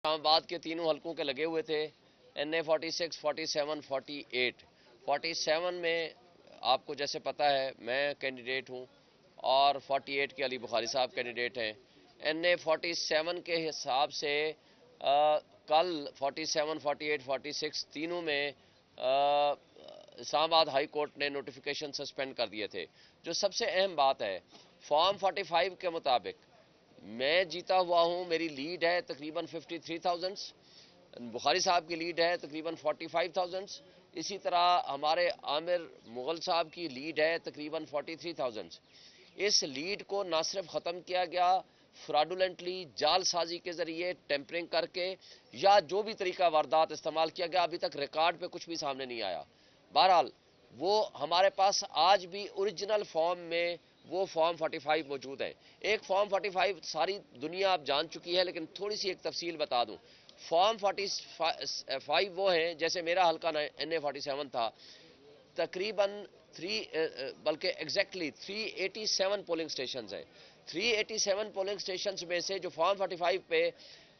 اسلام آباد کے تینوں حلقوں کے لگے ہوئے تھے، NA 46 47 48۔ 47 میں آپ کو جیسے پتہ ہے میں کینڈیڈیٹ ہوں اور 48 کے علی بخاری صاحب کینڈیڈیٹ ہیں۔ NA 47 کے حساب سے کل 47 48 46 تینوں میں اسلام آباد ہائی کورٹ نے نوٹیفیکیشن سسپینڈ کر دیے تھے۔ جو سب سے اہم بات ہے، فارم 45 کے مطابق میں جیتا ہوا ہوں، میری لیڈ ہے تقریباً 53,000، بخاری صاحب کی لیڈ ہے تقریباً 45,000، اسی طرح ہمارے عامر مغل صاحب کی لیڈ ہے تقریباً 43,000۔ اس لیڈ کو نہ صرف ختم کیا گیا فراڈولنٹلی، جال سازی کے ذریعے، ٹیمپرنگ کر کے، یا جو بھی طریقہ واردات استعمال کیا گیا، ابھی تک ریکارڈ پہ کچھ بھی سامنے نہیں آیا۔ بہرحال وہ ہمارے پاس آج بھی اوریجنل فارم میں وہ فارم 45 موجود ہے۔ ایک فارم 45 ساری دنیا اب جان چکی ہے، لیکن تھوڑی سی ایک تفصیل بتا دوں۔ فارم 45 وہ ہیں، جیسے میرا حلقہ NA 47 تھا، تقریباً بلکہ ایگزیکٹلی 387 پولنگ سٹیشنز ہیں۔ 387 پولنگ سٹیشنز میں سے جو فارم 45 پہ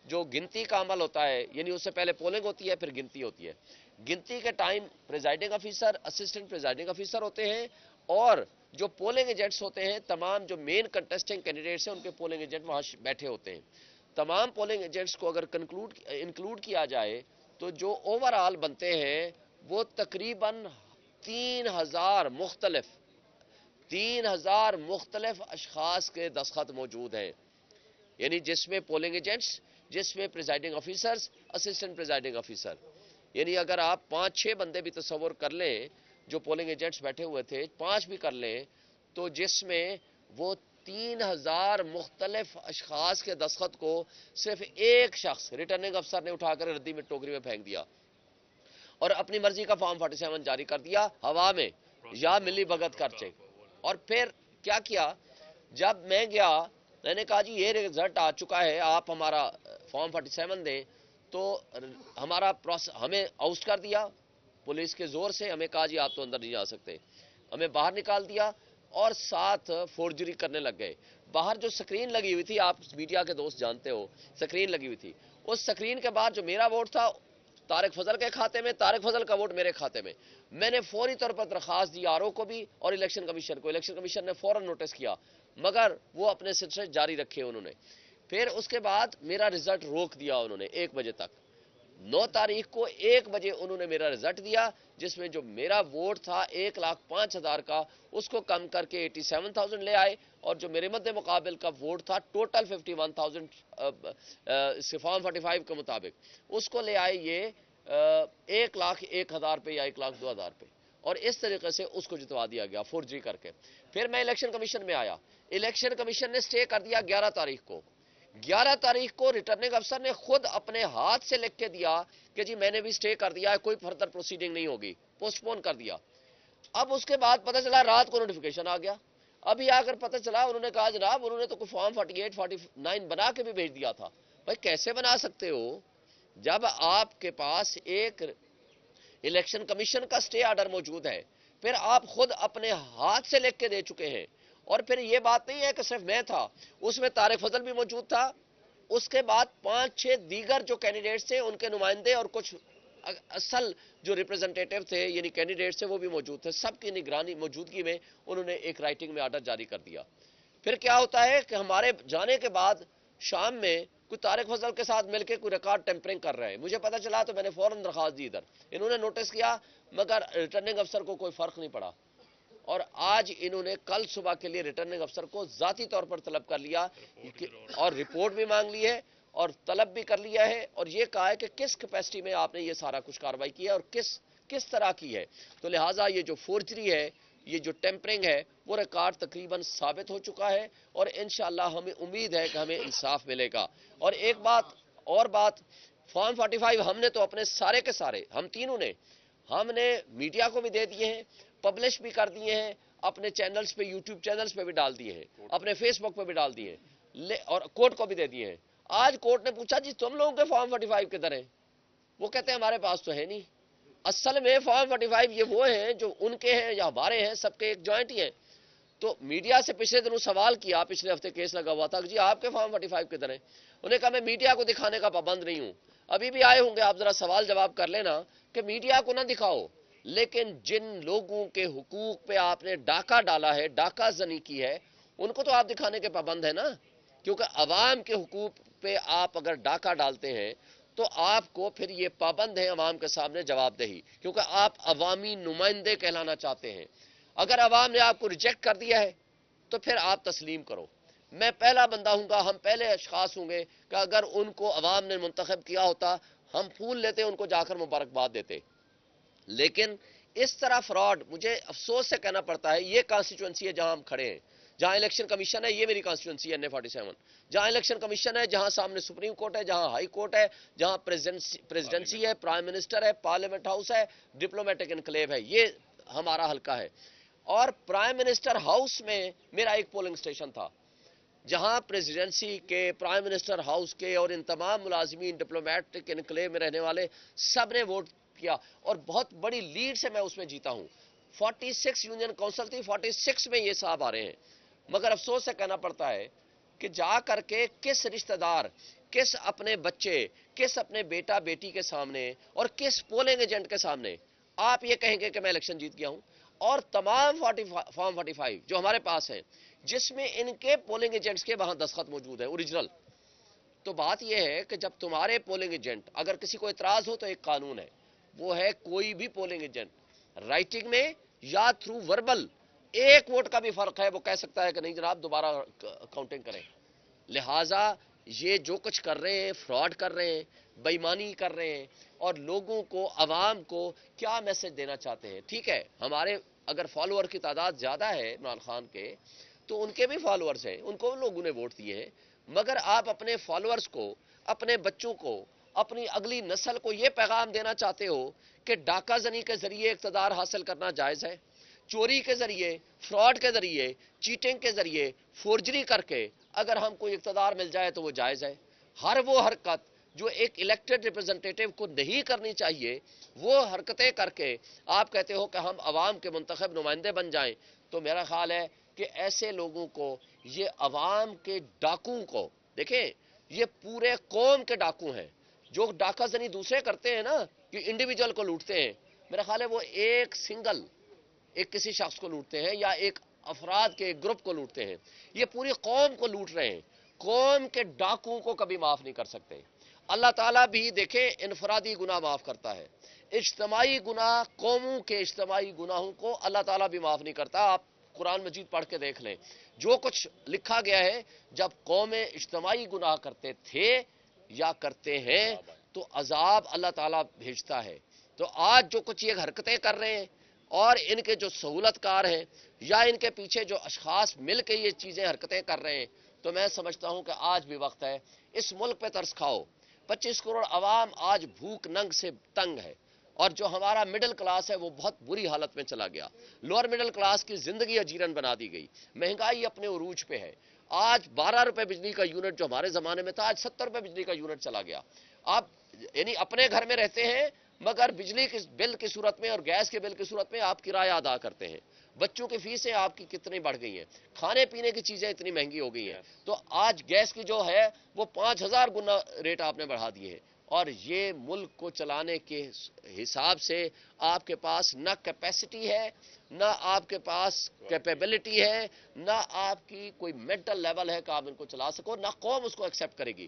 جو گنتی کا عمل ہوتا ہے، یعنی اس سے پہلے پولنگ ہوتی ہے پھر گنتی ہوتی ہے، گنتی کے time presiding officer, assistant presiding officer ہوتے ہیں، اور جو پولنگ ایجنٹس ہوتے ہیں، تمام جو مین کنٹیسٹنگ کینڈیڈیٹس ہیں ان کے پولنگ ایجنٹ وہاں بیٹھے ہوتے ہیں۔ تمام پولنگ ایجنٹس کو اگر انکلوڈ کیا جائے تو جو اوور آل بنتے ہیں وہ تقریباً 3,000 مختلف اشخاص کے دستخط موجود ہیں، یعنی جس میں پولنگ ایجنٹس، جس میں presiding officers, assistant presiding officer, یعنی اگر آپ 5-6 بندے بھی تصور کر لیں جو پولنگ ایجنٹس بیٹھے ہوئے تھے، 5 بھی کر لیں، تو جس میں وہ 3,000 مختلف اشخاص کے دستخط کو صرف ایک شخص ریٹرننگ افسر نے اٹھا کر ردی میں ٹوکری میں پھینک دیا اور اپنی مرضی کا فارم 47 جاری کر دیا ہوا میں، یا ملی بھگت کر چیک۔ اور پھر کیا کیا، جب میں گیا میں نے کہا جی یہ رزلٹ آ چکا ہے، آپ ہمارا فارم 47 دیں، تو ہمیں آؤسٹ کر دیا پولیس کے زور سے، ہمیں کہا جی آپ تو اندر نہیں جا سکتے، ہمیں باہر نکال دیا، اور ساتھ فورجری کرنے لگ گئے۔ باہر جو سکرین لگی ہوئی تھی، آپ میڈیا کے دوست جانتے ہو، سکرین لگی ہوئی تھی، اس سکرین کے بعد جو میرا ووٹ تھا طارق فضل کے کھاتے میں، طارق فضل کا ووٹ میرے کھاتے میں، میں نے فوری طور پر درخواست دی RO کو بھی اور الیکشن کمیشن کو۔ الیکشن کمیشن نے فوراً نوٹس کیا، مگر وہ اپنے سلسلے جاری رکھے انہوں نے۔ پھر اس کے بعد میرا رزلٹ روک دیا انہوں نے 1 بجے تک۔ 9 تاریخ کو 1 بجے انہوں نے میرا رزلٹ دیا، جس میں جو میرا ووٹ تھا 1,05,000 کا، اس کو کم کر کے 87,000 لے آئے، اور جو میرے مد مقابل کا ووٹ تھا ٹوٹل 51,000 فارم 45 کے مطابق، اس کو لے آئے یہ 1,01,000 پہ یا 1,02,000 پہ، اور اس طریقے سے اس کو جتوا دیا گیا فورجری کر کے۔ پھر میں الیکشن کمیشن میں آیا، الیکشن کمیشن نے سٹے کر دیا 11 تاریخ کو۔ 11 تاریخ کو ریٹرننگ افسر نے خود اپنے ہاتھ سے لکھ کے دیا کہ جی میں نے بھی سٹے کر دیا ہے، کوئی فردر پروسیڈنگ نہیں ہوگی، پوسٹ پون کر دیا۔ اب اس کے بعد پتہ چلا رات کو نوٹیفیکیشن آ گیا، ابھی آ کر پتہ چلا انہوں نے کہا جناب انہوں نے تو کوئی فارم 48 49 بنا کے بھی بھیج دیا تھا۔ بھائی کیسے بنا سکتے ہو جب آپ کے پاس ایک الیکشن کمیشن کا سٹے آرڈر موجود ہے، پھر آپ خود اپنے ہاتھ سے لکھ کے دے چکے ہیں۔ اور پھر یہ بات نہیں ہے کہ صرف میں تھا، اس میں طارق فضل بھی موجود تھا، اس کے بعد 5-6 دیگر جو کینڈیڈیٹس تھے ان کے نمائندے اور کچھ اصل جو ریپرزنٹیٹیو تھے یعنی کینڈیڈیٹس تھے وہ بھی موجود تھے، سب کی نگرانی موجودگی میں انہوں نے ایک رائٹنگ میں آرڈر جاری کر دیا۔ پھر کیا ہوتا ہے کہ ہمارے جانے کے بعد شام میں کوئی طارق فضل کے ساتھ مل کے کوئی ریکارڈ ٹیمپرنگ کر رہے ہیں، مجھے پتہ چلا تو میں نے فوراً درخواست دی ادھر، انہوں نے نوٹس کیا، مگر ریٹرننگ افسر کو کوئی فرق نہیں پڑا، اور آج انہوں نے کل صبح کے لیے ریٹرننگ افسر کو ذاتی طور پر طلب کر لیا اور رپورٹ بھی مانگ لی ہے اور طلب بھی کر لیا ہے، اور یہ کہا ہے کہ کس کیپیسٹی میں آپ نے یہ سارا کچھ کارروائی کی ہے اور کس طرح کی ہے۔ تو لہٰذا یہ جو فورجری ہے، یہ جو ٹیمپرنگ ہے، وہ ریکارڈ تقریباً ثابت ہو چکا ہے، اور انشاءاللہ ہمیں امید ہے کہ ہمیں انصاف ملے گا۔ اور ایک بات فارم 45 ہم نے تو اپنے سارے کے سارے، ہم تینوں نے، ہم نے میڈیا کو بھی دے دیے ہیں، پبلش بھی کر دیے ہیں، اپنے چینلز پہ، یوٹیوب چینلز پہ بھی ڈال دیے ہیں، اپنے فیس بک پہ بھی ڈال دیے ہیں، اور کورٹ کو بھی دے دیے ہیں۔ آج کورٹ نے پوچھا جی تم لوگوں کے فارم 45 کدھر ہیں؟ وہ کہتے ہیں ہمارے پاس تو ہے نہیں۔ اصل میں فارم 45 یہ وہ ہیں جو ان کے ہیں یا ہمارے ہیں، سب کے ایک جوائنٹ ہی ہیں۔ تو میڈیا سے پچھلے دنوں سوال کیا، پچھلے ہفتے کیس لگا ہوا تھا کہ جی آپ کے فارم 45 کدھر ہیں؟ انہوں نے کہا میں میڈیا کو دکھانے کا پابند نہیں ہوں. ابھی بھی آئے ہوں گے، آپ ذرا سوال جواب کر لینا کہ میڈیا کو نہ دکھاؤ، لیکن جن لوگوں کے حقوق پہ آپ نے ڈاکہ ڈالا ہے، ڈاکہ زنی کی ہے، ان کو تو آپ دکھانے کے پابند ہیں نا. کیونکہ عوام کے حقوق پہ آپ اگر ڈاکہ ڈالتے ہیں تو آپ کو پھر یہ پابند ہے عوام کے سامنے جواب دہی، کیونکہ آپ عوامی نمائندے کہلانا چاہتے ہیں. اگر عوام نے آپ کو ریجیکٹ کر دیا ہے تو پھر آپ تسلیم کرو. میں پہلا بندہ ہوں گا، ہم پہلے اشخاص ہوں گے کہ اگر ان کو عوام نے منتخب کیا ہوتا ہم پھول لیتے، ان کو جا کر مبارکباد دیتے. لیکن اس طرح فراڈ، مجھے افسوس سے کہنا پڑتا ہے، یہ کانسٹیچوئنسی ہے جہاں ہم کھڑے ہیں، جہاں الیکشن کمیشن ہے. یہ میری کانسٹیچوئنسی ہے NA47، جہاں الیکشن کمیشن ہے، جہاں سامنے سپریم کورٹ ہے، جہاں ہائی کورٹ ہے، جہاں پریزیڈنسی ہے، پرائم منسٹر ہے، پارلیمنٹ ہاؤس ہے، ڈپلومیٹک انکلیو ہے. یہ ہمارا حلقہ ہے. اور پرائم منسٹر ہاؤس میں میرا ایک پولنگ سٹیشن تھا، جہاں پریزیڈنسی کے، پرائم منسٹر ہاؤس کے اور ان تمام ملازمین ڈپلومیٹک انکلیو میں رہنے والے سب نے ووٹ کیا، اور بہت بڑی لیڈ سے میں اس میں جیتا ہوں. 46 یونین کونسل تھی، 46 میں یہ صاحب آ رہے ہیں. مگر افسوس سے کہنا پڑتا ہے کہ جا کر کے کس رشتہ دار، کس اپنے بچے، کس اپنے بیٹا بیٹی کے سامنے اور کس پولنگ ایجنٹ کے سامنے آپ یہ کہیں گے کہ میں الیکشن جیت گیا ہوں. اور تمام فارم 45 جو ہمارے پاس ہیں، جس میں ان کے پولنگ ایجنٹس کے وہاں دستخط موجود ہے اوریجنل. تو بات یہ ہے کہ جب تمہارے پولنگ ایجنٹ، اگر کسی کو اعتراض ہو تو ایک قانون ہے، وہ ہے کوئی بھی پولنگ ایجنٹ رائٹنگ میں یا تھرو وربل، ایک ووٹ کا بھی فرق ہے وہ کہہ سکتا ہے کہ نہیں جناب دوبارہ کاؤنٹنگ کریں. لہٰذا یہ جو کچھ کر رہے ہیں، فراڈ کر رہے ہیں، بے ایمانی کر رہے ہیں، اور لوگوں کو، عوام کو کیا میسج دینا چاہتے ہیں؟ ٹھیک ہے، ہمارے اگر فالوور کی تعداد زیادہ ہے عمران خان کے، تو ان کے بھی فالوورز ہیں، ان کو لوگوں نے ووٹ دیے ہیں. مگر آپ اپنے فالوورز کو، اپنے بچوں کو، اپنی اگلی نسل کو یہ پیغام دینا چاہتے ہو کہ ڈاکہ زنی کے ذریعے اقتدار حاصل کرنا جائز ہے، چوری کے ذریعے، فراڈ کے ذریعے، چیٹنگ کے ذریعے، فورجری کر کے اگر ہم کوئی اقتدار مل جائے تو وہ جائز ہے. ہر وہ حرکت جو ایک الیکٹڈ ریپرزنٹیٹیو کو نہیں کرنی چاہیے، وہ حرکتیں کر کے آپ کہتے ہو کہ ہم عوام کے منتخب نمائندے بن جائیں. تو میرا خیال ہے کہ ایسے لوگوں کو، یہ عوام کے ڈاکوؤں کو، دیکھیں یہ پورے قوم کے ڈاکو ہیں. جو ڈاکہ زنی دوسرے کرتے ہیں نا، کہ انڈیویجول کو لوٹتے ہیں، میرا خیال ہے وہ ایک سنگل، ایک کسی شخص کو لوٹتے ہیں یا ایک افراد کے ایک گروپ کو لوٹتے ہیں. یہ پوری قوم کو لوٹ رہے ہیں. قوم کے ڈاکوؤں کو کبھی معاف نہیں کر سکتے. اللہ تعالیٰ بھی دیکھیں انفرادی گناہ معاف کرتا ہے، اجتماعی گناہ، قوموں کے اجتماعی گناہوں کو اللہ تعالیٰ بھی معاف نہیں کرتا. آپ قرآن مجید پڑھ کے دیکھ لیں، جو کچھ لکھا گیا ہے، جب قومیں اجتماعی گناہ کرتے تھے یا کرتے ہیں تو عذاب اللہ تعالیٰ بھیجتا ہے. تو آج جو کچھ یہ حرکتیں کر رہے ہیں، اور ان کے جو سہولت کار ہیں یا ان کے پیچھے جو اشخاص مل کے یہ چیزیں حرکتیں کر رہے ہیں، تو میں سمجھتا ہوں کہ آج بھی وقت ہے، اس ملک پہ ترس کھاؤ. 25 کروڑ عوام آج بھوک ننگ سے تنگ ہے، اور جو ہمارا مڈل کلاس ہے وہ بہت بری حالت میں چلا گیا. لوور مڈل کلاس کی زندگی اجیرن بنا دی گئی. مہنگائی اپنے عروج پہ ہے. آج 12 روپے بجلی کا یونٹ جو ہمارے زمانے میں تھا، آج 70 روپے بجلی کا یونٹ چلا گیا. آپ یعنی اپنے گھر میں رہتے ہیں مگر بجلی کے بل کی صورت میں اور گیس کے بل کی صورت میں آپ کرایہ ادا کرتے ہیں. بچوں کی فیسیں آپ کی کتنی بڑھ گئی ہیں، کھانے پینے کی چیزیں اتنی مہنگی ہو گئی ہیں. تو آج گیس کی جو ہے وہ 5000 گنا ریٹ آپ نے بڑھا دیے ہیں. اور یہ ملک کو چلانے کے حساب سے آپ کے پاس نہ کیپیسٹی ہے، نہ آپ کے پاس کیپیبلٹی ہے، نہ آپ کی کوئی مینٹل لیول ہے کہ آپ ان کو چلا سکو. نہ قوم اس کو ایکسیپٹ کرے گی.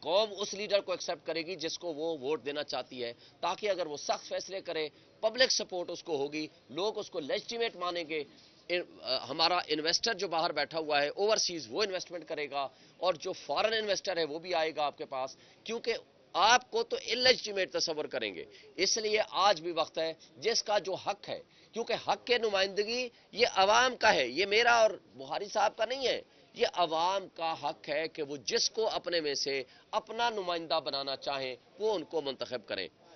قوم اس لیڈر کو ایکسیپٹ کرے گی جس کو وہ ووٹ دینا چاہتی ہے، تاکہ اگر وہ سخت فیصلے کرے، پبلک سپورٹ اس کو ہوگی، لوگ اس کو لیجیٹیمیٹ مانیں گے. ہمارا انویسٹر جو باہر بیٹھا ہوا ہے اوورسیز، وہ انویسٹمنٹ کرے گا، اور جو فارن انویسٹر ہے وہ بھی آئے گا آپ کے پاس، کیونکہ آپ کو تو انلیجیٹیمیٹ تصور کریں گے. اس لیے آج بھی وقت ہے، جس کا جو حق ہے، کیونکہ حق کے نمائندگی یہ عوام کا ہے، یہ میرا اور بخاری صاحب کا نہیں ہے، یہ عوام کا حق ہے کہ وہ جس کو اپنے میں سے اپنا نمائندہ بنانا چاہیں وہ ان کو منتخب کریں.